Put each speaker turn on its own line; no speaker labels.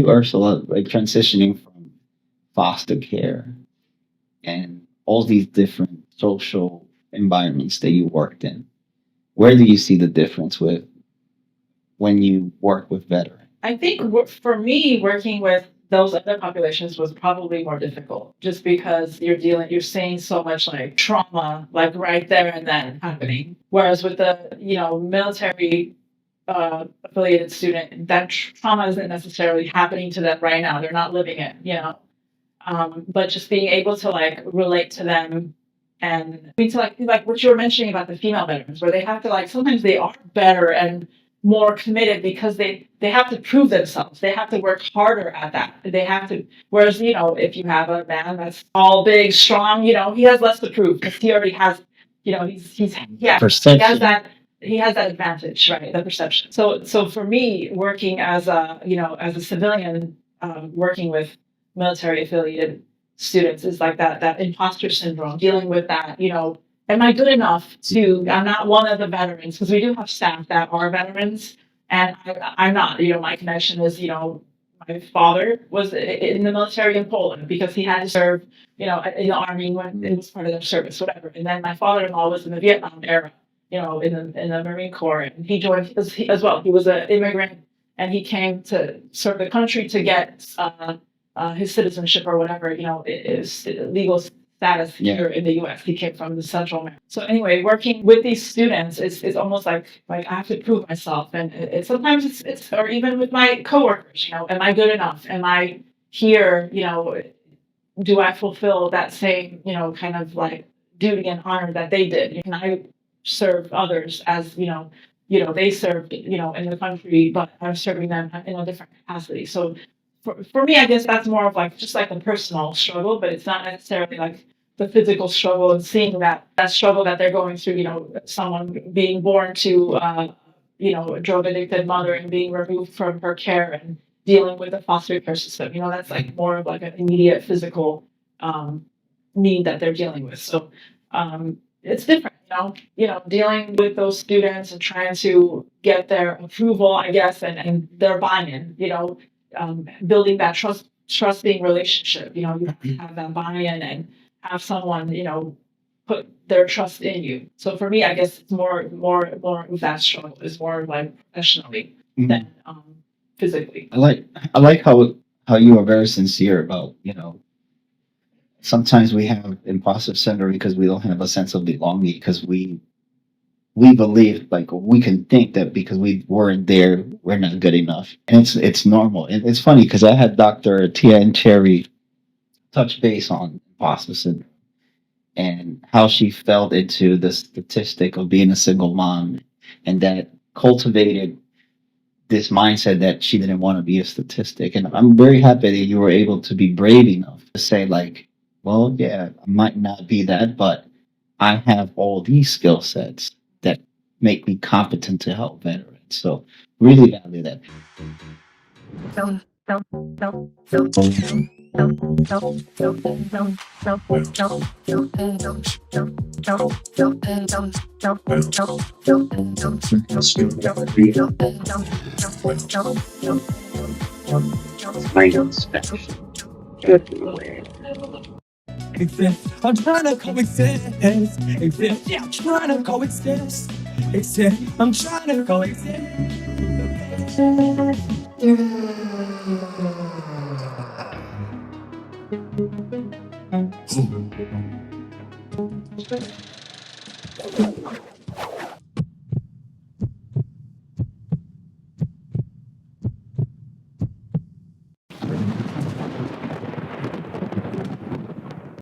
you, Ursula, like transitioning from foster care and all these different social environments that you worked in, where do you see the difference with when you work with veterans?
I think for me, working with those other populations was probably more difficult just because you're seeing so much like trauma, like right there and then happening. Whereas with the, military affiliated student, that trauma isn't necessarily happening to them right now. They're not living it. But just being able to like relate to them and I mean to like what you were mentioning about the female veterans, where they have to like sometimes they are better and more committed because they have to prove themselves. They have to work harder at that. They have to. Whereas if you have a man that's all big, strong, he has less to prove because he already has. He has that advantage, right? The perception. So for me, working as a civilian, working with military affiliated students is like that imposter syndrome, dealing with that, am I good enough to, I'm not one of the veterans, because we do have staff that are veterans, and I'm not, my connection is, my father was in the military in Poland because he had to serve, in the army when it was part of their service, whatever. And then my father-in-law was in the Vietnam era, in the Marine Corps, and he joined as well. He was an immigrant, and he came to serve the country to get his citizenship or whatever, is legal status here in the U.S. He came from the Central America. So anyway, working with these students is almost like I have to prove myself, and sometimes it's or even with my coworkers, am I good enough? Am I here? Do I fulfill that same kind of like duty and honor that they did? Can I serve others as they served in the country, but I'm serving them in a different capacity. So for me, I guess that's more of like just like a personal struggle, but it's not necessarily like the physical struggle and seeing that struggle that they're going through. Someone being born to a drug addicted mother and being removed from her care and dealing with the foster care system. That's like more of like an immediate physical need that they're dealing with. So it's different. Dealing with those students and trying to get their approval, I guess, and their buy-in. Building that trusting relationship. You have that buy-in and have someone, put their trust in you. So for me, I guess it's more of that struggle is more like professionally than physically.
I like how you are very sincere about, sometimes we have imposter syndrome because we don't have a sense of belonging because we believe like we can think that because we weren't there, we're not good enough, and it's normal. And it's funny because I had Dr. Tia Cherry touch base on imposter syndrome and how she fell into the statistic of being a single mom, and that cultivated this mindset that she didn't want to be a statistic. And I'm very happy that you were able to be brave enough to say like, well, yeah, I might not be that, but I have all these skill sets that make me competent to help veterans. So really value that.
Exist. I'm trying to coexist. Exist. Yeah, I'm trying to coexist. Exist. I'm trying to coexist.